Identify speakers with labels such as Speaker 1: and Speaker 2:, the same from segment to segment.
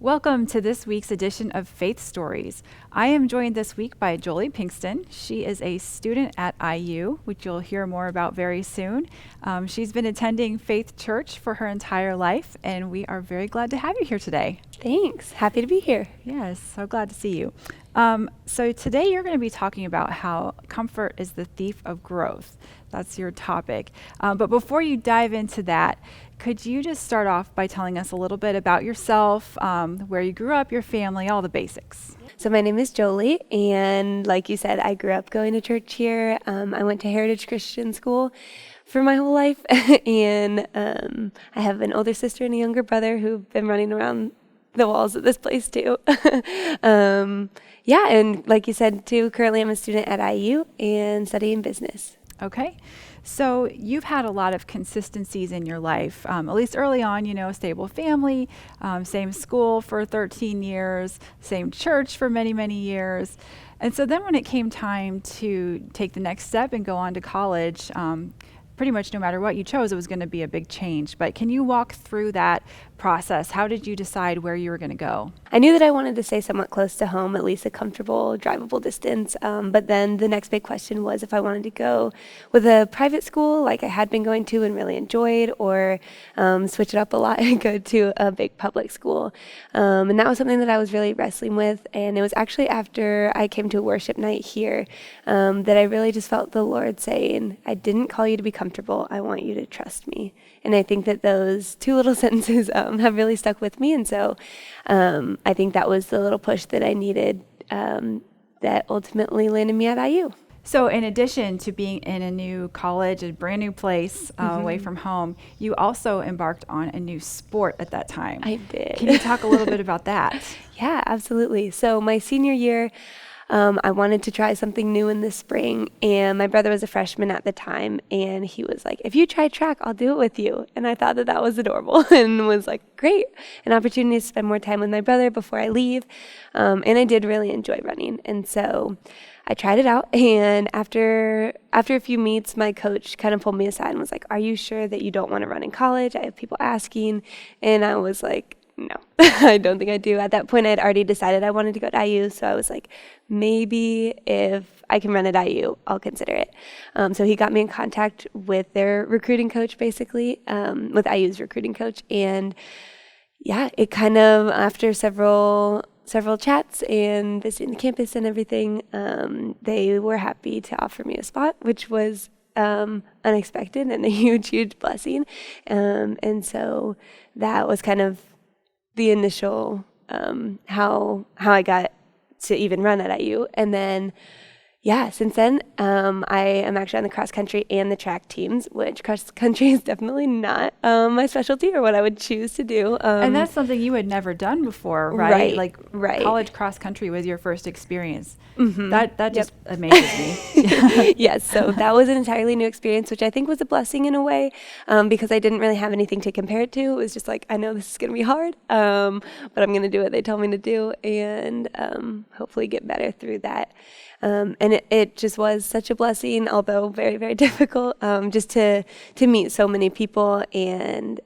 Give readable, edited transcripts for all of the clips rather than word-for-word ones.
Speaker 1: Welcome to this week's edition of Faith Stories. I am joined this week by Jolie Pinkston. She is a student at IU, which you'll hear more about very soon. She's been attending Faith Church for her entire life, and we are very glad to have you here today.
Speaker 2: Thanks. Happy to be here.
Speaker 1: Yes, so glad to see you. So today you're going to be talking about how comfort is the thief of growth. That's your topic. But before you dive into that, could you just start off by telling us a little bit about yourself, where you grew up, your family, all the basics?
Speaker 2: So my name is Jolie, and like you said, I grew up going to church here. I went to Heritage Christian School for my whole life, and I have an older sister and a younger brother who've been running around the walls of this place too. And like you said too, currently I'm a student at IU and studying business.
Speaker 1: Okay. So you've had a lot of consistencies in your life, at least early on, a stable family, same school for 13 years, same church for many, many years. And so then when it came time to take the next step and go on to college, pretty much no matter what you chose, it was going to be a big change. But can you walk through that process? How did you decide where you were going to go?
Speaker 2: I knew that I wanted to stay somewhat close to home, at least a comfortable, drivable distance. But then the next big question was if I wanted to go with a private school like I had been going to and really enjoyed, or switch it up a lot and go to a big public school. And that was something that I was really wrestling with. And it was actually after I came to a worship night here that I really just felt the Lord saying, I didn't call you to be comfortable. I want you to trust me. And I think that those two little sentences have really stuck with me. And so I think that was the little push that I needed that ultimately landed me at IU.
Speaker 1: So in addition to being in a new college, a brand new place away from home, you also embarked on a new sport at that time.
Speaker 2: I did.
Speaker 1: Can you talk a little bit about that?
Speaker 2: Yeah, absolutely. So my senior year, I wanted to try something new in the spring, and my brother was a freshman at the time, and he was like, if you try track, I'll do it with you. And I thought that that was adorable and was like, great, an opportunity to spend more time with my brother before I leave. And I did really enjoy running. And so I tried it out, and after a few meets, my coach kind of pulled me aside and was like, are you sure that you don't want to run in college? I have people asking. And I was like, no, I don't think I do. At that point, I had already decided I wanted to go to IU, so I was like, maybe if I can run at IU, I'll consider it. So he got me in contact with their recruiting coach, basically, with IU's recruiting coach. And yeah, it kind of, after several chats and visiting the campus and everything, they were happy to offer me a spot, which was unexpected and a huge blessing. And so that was kind of the initial how I got to even run at IU. And then since then I am actually on the cross country and the track teams, which cross country is definitely not my specialty or what I would choose to do.
Speaker 1: And that's something you had never done before, right? Right. College cross country was your first experience. Mm-hmm. That just amazes me.
Speaker 2: Yes, so that was an entirely new experience, which I think was a blessing in a way, because I didn't really have anything to compare it to. It was just like, I know this is going to be hard, but I'm going to do what they tell me to do, and hopefully get better through that. And it just was such a blessing, although very, very difficult, just to meet so many people and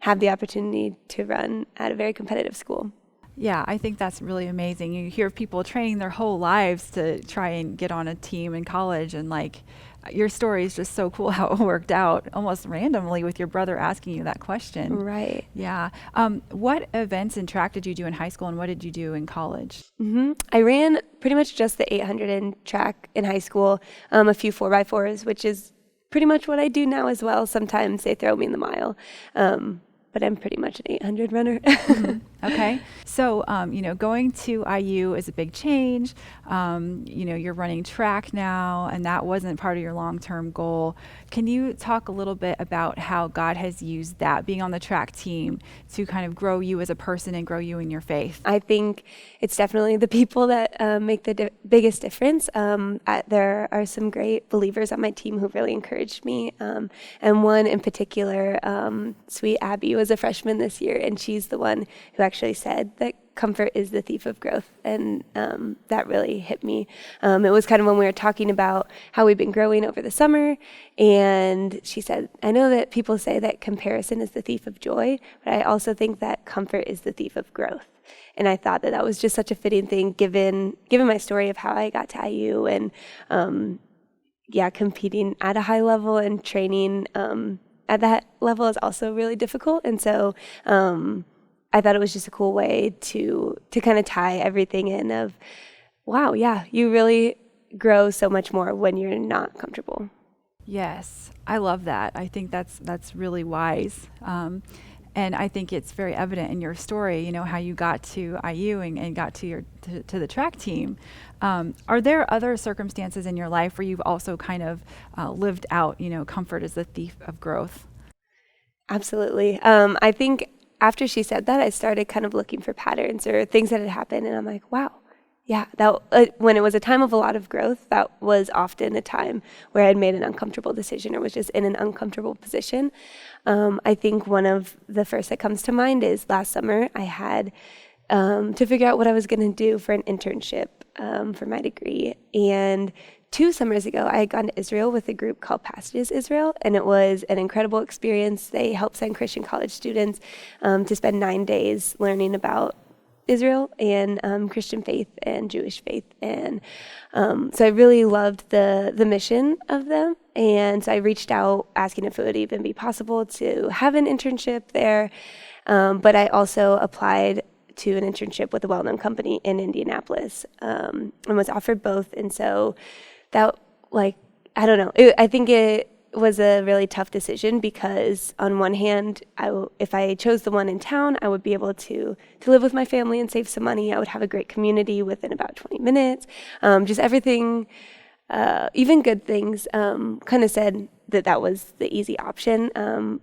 Speaker 2: have the opportunity to run at a very competitive school.
Speaker 1: Yeah, I think that's really amazing. You hear people training their whole lives to try and get on a team in college, and your story is just so cool how it worked out almost randomly with your brother asking you that question.
Speaker 2: Right.
Speaker 1: Yeah. What events in track did you do in high school, and what did you do in college?
Speaker 2: Mm-hmm. I ran pretty much just the 800 in track in high school, a few 4x4s, which is pretty much what I do now as well. Sometimes they throw me in the mile. But I'm pretty much an 800 runner.
Speaker 1: Mm-hmm. Okay. So, going to IU is a big change. You're running track now, and that wasn't part of your long-term goal. Can you talk a little bit about how God has used that, being on the track team, to kind of grow you as a person and grow you in your faith?
Speaker 2: I think it's definitely the people that make the biggest difference. There are some great believers on my team who really encouraged me. And one in particular, sweet Abby, was a freshman this year, and she's the one who actually said that comfort is the thief of growth. And that really hit me. It was kind of when we were talking about how we've been growing over the summer. And she said, I know that people say that comparison is the thief of joy, but I also think that comfort is the thief of growth. And I thought that was just such a fitting thing given my story of how I got to IU and, competing at a high level and training at that level is also really difficult. And so I thought it was just a cool way to kind of tie everything in of, wow, yeah, you really grow so much more when you're not comfortable.
Speaker 1: Yes, I love that. I think that's really wise. And I think it's very evident in your story, how you got to IU and got to the track team. Are there other circumstances in your life where you've also kind of lived out, comfort is the thief of growth?
Speaker 2: Absolutely. I think after she said that, I started kind of looking for patterns or things that had happened, and I'm like, wow. Yeah, that when it was a time of a lot of growth, that was often a time where I had made an uncomfortable decision or was just in an uncomfortable position. I think one of the first that comes to mind is last summer I had to figure out what I was going to do for an internship for my degree. And 2 summers ago, I had gone to Israel with a group called Passages Israel, and it was an incredible experience. They help send Christian college students to spend 9 days learning about Israel and Christian faith and Jewish faith. And so I really loved the mission of them. And so I reached out asking if it would even be possible to have an internship there. But I also applied to an internship with a well-known company in Indianapolis and was offered both. And so that, I don't know, I think it was a really tough decision because on one hand, if I chose the one in town, I would be able to live with my family and save some money. I would have a great community within about 20 minutes. Just everything, even good things, kind of said that was the easy option.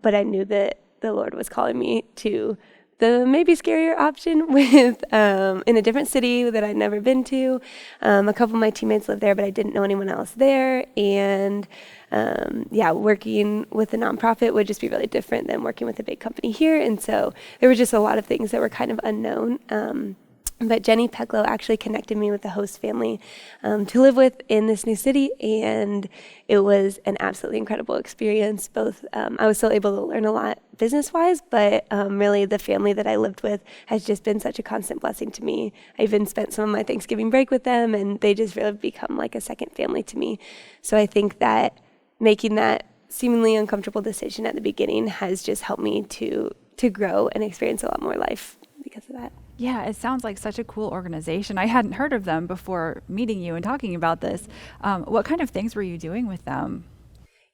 Speaker 2: But I knew that the Lord was calling me to the maybe scarier option with in a different city that I'd never been to. A couple of my teammates lived there, but I didn't know anyone else there. And working with a nonprofit would just be really different than working with a big company here. And so there were just a lot of things that were kind of unknown. But Jenny Peklow actually connected me with the host family to live with in this new city, and it was an absolutely incredible experience. Both, I was still able to learn a lot business-wise, but really the family that I lived with has just been such a constant blessing to me. I even spent some of my Thanksgiving break with them, and they just really become like a second family to me. So I think that making that seemingly uncomfortable decision at the beginning has just helped me to grow and experience a lot more life because of that.
Speaker 1: Yeah, it sounds like such a cool organization. I hadn't heard of them before meeting you and talking about this. What kind of things were you doing with them?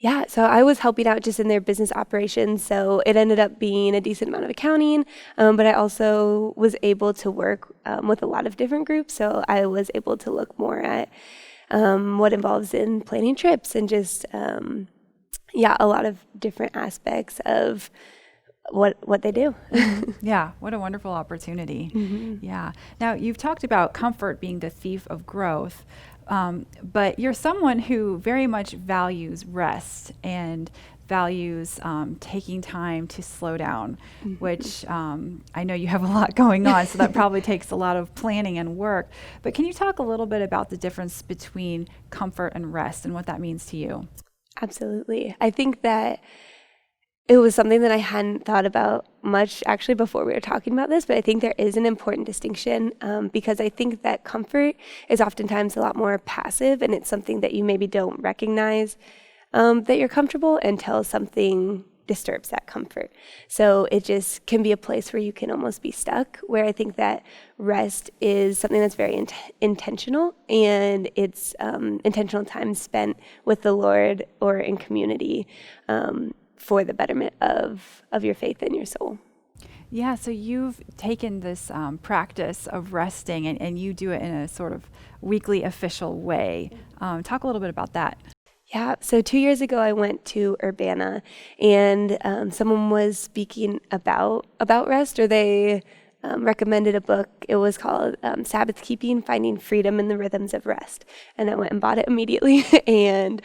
Speaker 2: Yeah, so I was helping out just in their business operations. So it ended up being a decent amount of accounting, but I also was able to work with a lot of different groups. So I was able to look more at what involves in planning trips and just, a lot of different aspects of what they do.
Speaker 1: Yeah, what a wonderful opportunity.
Speaker 2: Mm-hmm.
Speaker 1: Yeah. Now, you've talked about comfort being the thief of growth, but you're someone who very much values rest and values taking time to slow down, mm-hmm. which I know you have a lot going on, so that probably takes a lot of planning and work. But can you talk a little bit about the difference between comfort and rest and what that means to you?
Speaker 2: Absolutely. I think that it was something that I hadn't thought about much actually before we were talking about this, but I think there is an important distinction because I think that comfort is oftentimes a lot more passive, and it's something that you maybe don't recognize that you're comfortable until something disturbs that comfort. So it just can be a place where you can almost be stuck, where I think that rest is something that's very intentional, and it's intentional time spent with the Lord or in community for the betterment of your faith and your soul.
Speaker 1: Yeah, so you've taken this practice of resting and you do it in a sort of weekly official way. Talk a little bit about that.
Speaker 2: Yeah, so 2 years ago I went to Urbana, and someone was speaking about rest, or they recommended a book. It was called Sabbath Keeping, Finding Freedom in the Rhythms of Rest. And I went and bought it immediately. And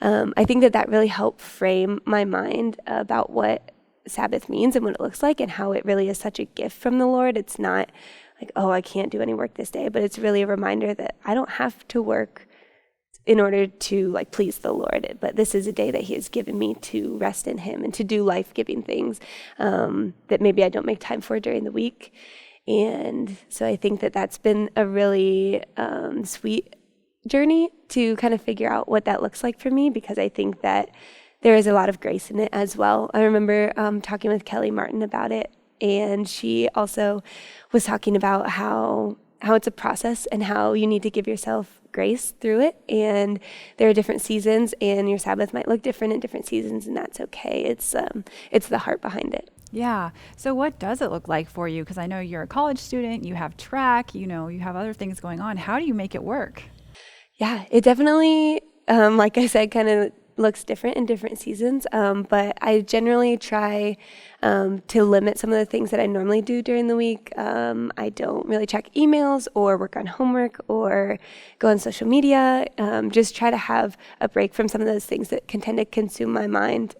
Speaker 2: I think that really helped frame my mind about what Sabbath means and what it looks like and how it really is such a gift from the Lord. It's not like, oh, I can't do any work this day, but it's really a reminder that I don't have to work in order to like please the Lord, but this is a day that he has given me to rest in him and to do life-giving things that maybe I don't make time for during the week. And so I think that that's been a really sweet journey to kind of figure out what that looks like for me, because I think that there is a lot of grace in it as well. I remember talking with Kelly Martin about it, and she also was talking about how it's a process and how you need to give yourself grace through it. And there are different seasons, and your Sabbath might look different in different seasons, and that's okay. It's the heart behind it.
Speaker 1: Yeah. So what does it look like for you? Because I know you're a college student, you have track, you have other things going on. How do you make it work?
Speaker 2: Yeah, it definitely, like I said, kind of looks different in different seasons, but I generally try to limit some of the things that I normally do during the week. I don't really check emails or work on homework or go on social media. Just try to have a break from some of those things that can tend to consume my mind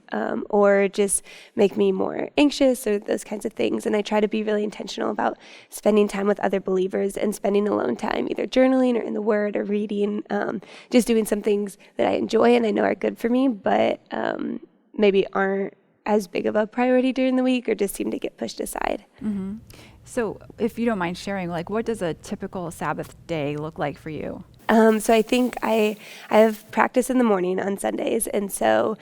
Speaker 2: or just make me more anxious or those kinds of things. And I try to be really intentional about spending time with other believers and spending alone time, either journaling or in the Word or reading, just doing some things that I enjoy and I know are good for me, but maybe aren't as big of a priority during the week or just seem to get pushed aside.
Speaker 1: Mm-hmm. So if you don't mind sharing, like, what does a typical Sabbath day look like for you?
Speaker 2: So I think I have practice in the morning on Sundays, and so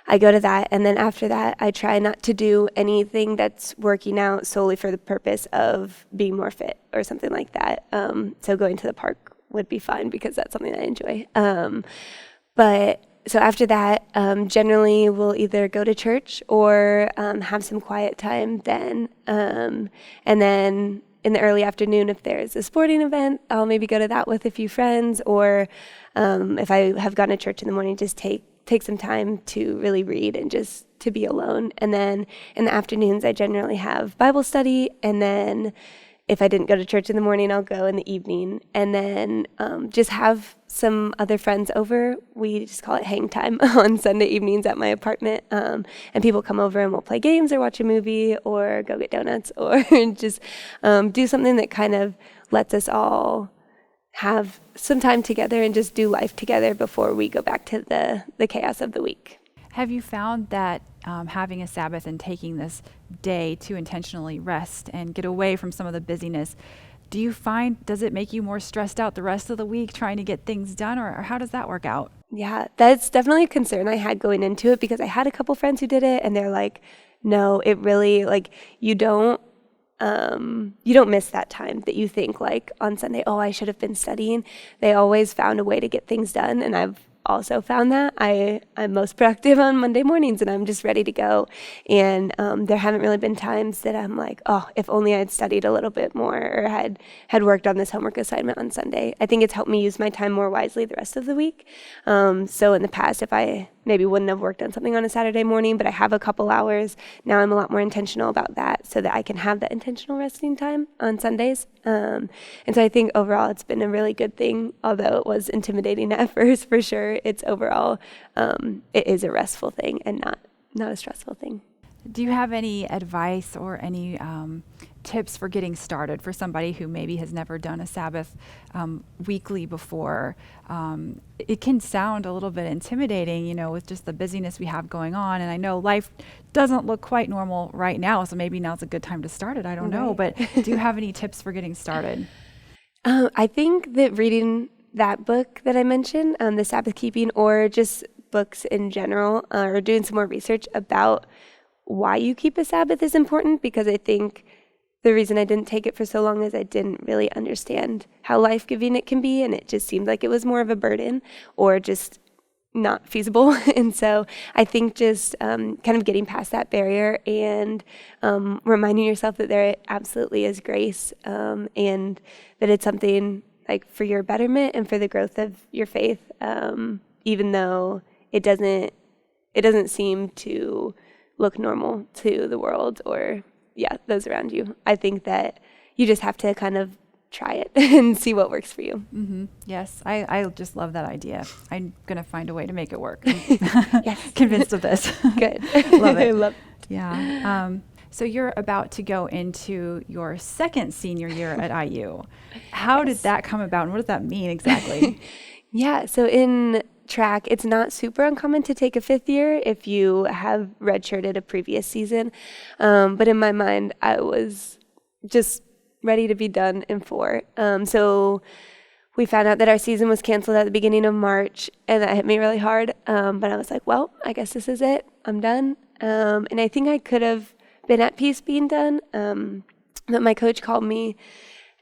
Speaker 2: I go to that, and then after that I try not to do anything that's working out solely for the purpose of being more fit or something like that. So going to the park would be fine because that's something I enjoy. But so after that, generally we'll either go to church or have some quiet time then. And then in the early afternoon, if there's a sporting event, I'll maybe go to that with a few friends. Or if I have gone to church in the morning, just take some time to really read and just to be alone. And then in the afternoons, I generally have Bible study. And then if I didn't go to church in the morning, I'll go in the evening. And then just have some other friends over. We just call it hang time on Sunday evenings at my apartment. And people come over and we'll play games or watch a movie or go get donuts or just do something that kind of lets us all have some time together and just do life together before we go back to the chaos of the week.
Speaker 1: Have you found that having a Sabbath and taking this day to intentionally rest and get away from some of the busyness, does it make you more stressed out the rest of the week trying to get things done, or how does that work out?
Speaker 2: Yeah, that's definitely a concern I had going into it, because I had a couple friends who did it and they're like, no, it really, like, you don't miss that time that you think like on Sunday, oh, I should have been studying. They always found a way to get things done, and I've also found that I'm most productive on Monday mornings and I'm just ready to go. And there haven't really been times that I'm like, oh, if only I had studied a little bit more or had worked on this homework assignment on Sunday. I think it's helped me use my time more wisely the rest of the week. So in the past, if I maybe wouldn't have worked on something on a Saturday morning, but I have a couple hours, now I'm a lot more intentional about that so that I can have that intentional resting time on Sundays. And so I think overall it's been a really good thing, although it was intimidating at first for sure. It's overall, it is a restful thing and not a stressful thing.
Speaker 1: Do you have any advice or any tips for getting started for somebody who maybe has never done a Sabbath weekly before? It can sound a little bit intimidating, with just the busyness we have going on. And I know life doesn't look quite normal right now, so maybe now's a good time to start it. I don't know. But do you have any tips for getting started?
Speaker 2: I think that reading that book that I mentioned, the Sabbath Keeping, or just books in general, or doing some more research about why you keep a Sabbath is important, because I think the reason I didn't take it for so long is I didn't really understand how life-giving it can be, and it just seemed like it was more of a burden or just not feasible. And so I think just kind of getting past that barrier and reminding yourself that there absolutely is grace, and that it's something like for your betterment and for the growth of your faith, even though it doesn't seem to look normal to the world or those around you. I think that you just have to kind of try it and see what works for you.
Speaker 1: Mm-hmm. Yes, I just love that idea. I'm going to find a way to make it work.
Speaker 2: Yes.
Speaker 1: Convinced of this.
Speaker 2: Good.
Speaker 1: Love it.
Speaker 2: Love it.
Speaker 1: Yeah. So you're about to go into your second senior year at IU. How did that come about, and what does that mean exactly?
Speaker 2: Yeah, so in track, it's not super uncommon to take a fifth year if you have redshirted a previous season. But in my mind, I was just ready to be done in 4. So we found out that our season was canceled at the beginning of March, and that hit me really hard. But I was like, well, I guess this is it. I'm done. And I think I could have been at peace being done. But my coach called me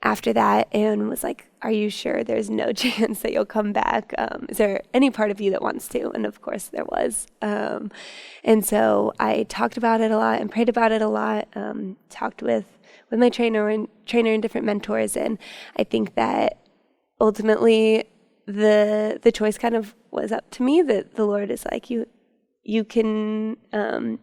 Speaker 2: after that and was like, are you sure there's no chance that you'll come back? Is there any part of you that wants to? And of course there was. And so I talked about it a lot and prayed about it a lot, talked with my trainer and different mentors. And I think that ultimately the choice kind of was up to me, that the Lord is like, you can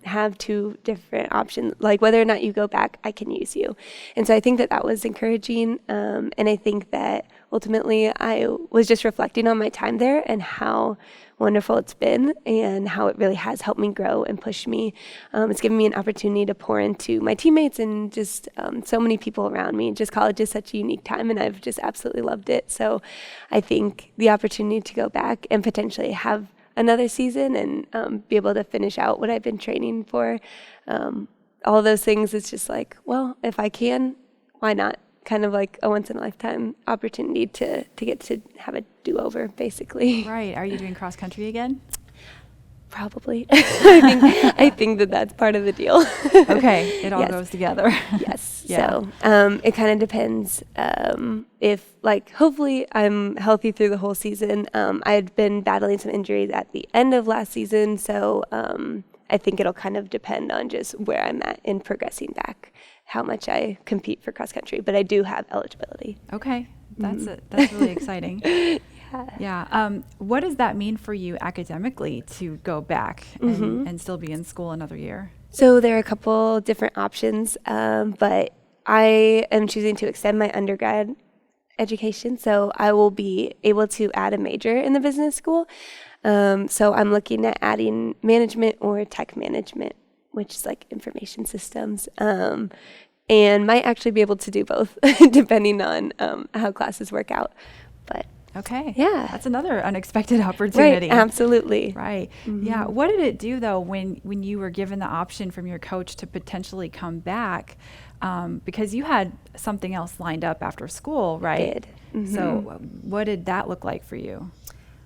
Speaker 2: have 2 different options, like whether or not you go back, I can use you. And so I think that was encouraging. And I think that ultimately I was just reflecting on my time there and how wonderful it's been and how it really has helped me grow and push me. It's given me an opportunity to pour into my teammates and just so many people around me. Just college is such a unique time, and I've just absolutely loved it. So I think the opportunity to go back and potentially have another season and be able to finish out what I've been training for. All those things, it's just like, well, if I can, why not? Kind of like a once in a lifetime opportunity to get to have a do-over, basically.
Speaker 1: Right. Are you doing cross country again?
Speaker 2: Probably. I think that's part of the deal.
Speaker 1: Okay. It all goes together.
Speaker 2: Yes.
Speaker 1: Yeah.
Speaker 2: So it kind of depends if, like, hopefully I'm healthy through the whole season. I had been battling some injuries at the end of last season, so I think it'll kind of depend on just where I'm at in progressing back, how much I compete for cross country. But I do have eligibility.
Speaker 1: Okay. That's that's really exciting. Yeah. What does that mean for you academically to go back and still be in school another year?
Speaker 2: So there are a couple different options, but I am choosing to extend my undergrad education. So I will be able to add a major in the business school. So I'm looking at adding management or tech management, which is like information systems. And might actually be able to do both depending on how classes work out. But
Speaker 1: okay.
Speaker 2: Yeah.
Speaker 1: That's another unexpected opportunity.
Speaker 2: Right, absolutely.
Speaker 1: Right. Yeah. What did it do though when you were given the option from your coach to potentially come back? Because you had something else lined up after school, right?
Speaker 2: I did.
Speaker 1: So what did that look like for you?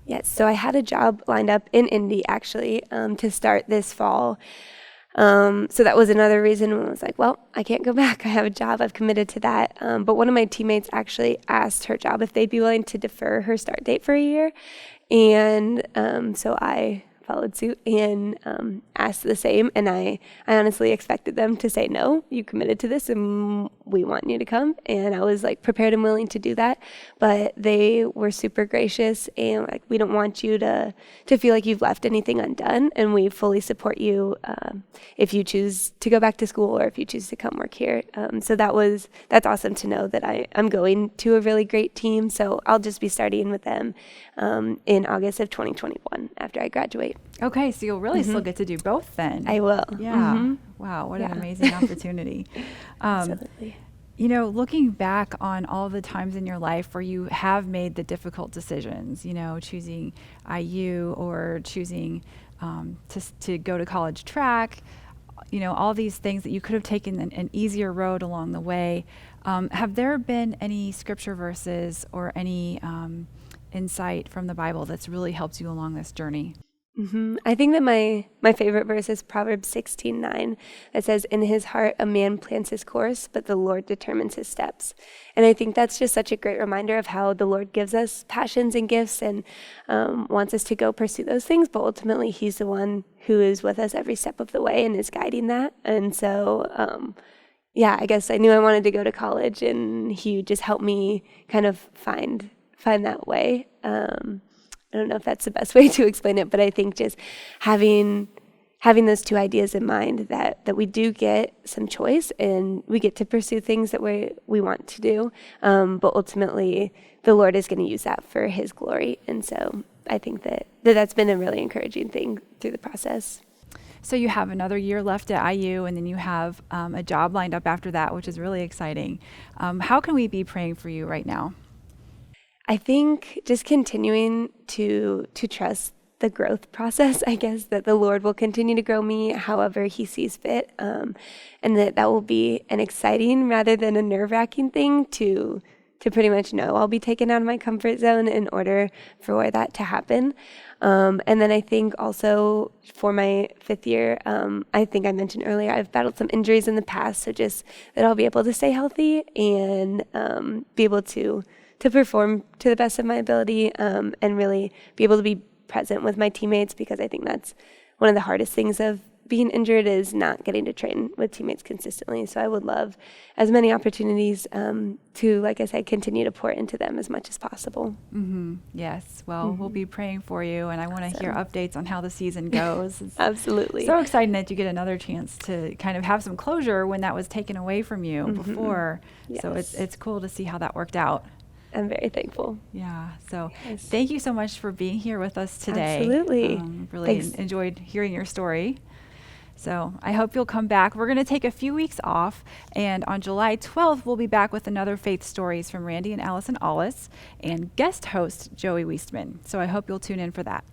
Speaker 2: Yes. So I had a job lined up in Indy actually to start this fall. So that was another reason when I was like, well, I can't go back. I have a job. I've committed to that. But one of my teammates actually asked her job if they'd be willing to defer her start date for a year. And so I followed suit and asked the same. And I honestly expected them to say, no, you committed to this and we want you to come. And I was like prepared and willing to do that. But they were super gracious and like, we don't want you to feel like you've left anything undone. And we fully support you if you choose to go back to school or if you choose to come work here. So that's awesome to know that I'm going to a really great team. So I'll just be starting with them in August of 2021 after I graduate.
Speaker 1: Okay, so you'll really still get to do both then.
Speaker 2: I will.
Speaker 1: Yeah. Wow, what an amazing opportunity.
Speaker 2: Absolutely.
Speaker 1: You know, looking back on all the times in your life where you have made the difficult decisions, you know, choosing IU or choosing to go to college track, you know, all these things that you could have taken an easier road along the way. Have there been any scripture verses or any insight from the Bible that's really helped you along this journey?
Speaker 2: I think that my favorite verse is Proverbs 16:9 that says, in his heart a man plans his course, but the Lord determines his steps. And I think that's just such a great reminder of how the Lord gives us passions and gifts and wants us to go pursue those things, but ultimately he's the one who is with us every step of the way and is guiding that. And so, I guess I knew I wanted to go to college, and he just helped me kind of find that way. I don't know if that's the best way to explain it, but I think just having those two ideas in mind that we do get some choice and we get to pursue things that we want to do, but ultimately the Lord is going to use that for his glory. And so I think that's been a really encouraging thing through the process.
Speaker 1: So you have another year left at IU, and then you have a job lined up after that, which is really exciting. How can we be praying for you right now?
Speaker 2: I think just continuing to trust the growth process, I guess, that the Lord will continue to grow me however he sees fit, and that will be an exciting rather than a nerve-wracking thing to pretty much know I'll be taken out of my comfort zone in order for that to happen. And then I think also for my 5th year, I think I mentioned earlier, I've battled some injuries in the past, so just that I'll be able to stay healthy and be able to perform to the best of my ability, and really be able to be present with my teammates, because I think that's one of the hardest things of being injured is not getting to train with teammates consistently. So I would love as many opportunities to, like I said, continue to pour into them as much as possible.
Speaker 1: Mm-hmm. Yes. Well, we'll be praying for you, and I want to hear updates on how the season goes. It's
Speaker 2: Absolutely.
Speaker 1: so exciting that you get another chance to kind of have some closure when that was taken away from you before.
Speaker 2: Yes.
Speaker 1: So it's cool to see how that worked out.
Speaker 2: I'm very thankful.
Speaker 1: Yeah. So
Speaker 2: Yes.
Speaker 1: thank you so much for being here with us today.
Speaker 2: Absolutely.
Speaker 1: Really
Speaker 2: Thanks.
Speaker 1: enjoyed hearing your story. So I hope you'll come back. We're going to take a few weeks off, and on July 12th, we'll be back with another Faith Stories from Randy and Allison Allis and guest host Joey Weistman. So I hope you'll tune in for that.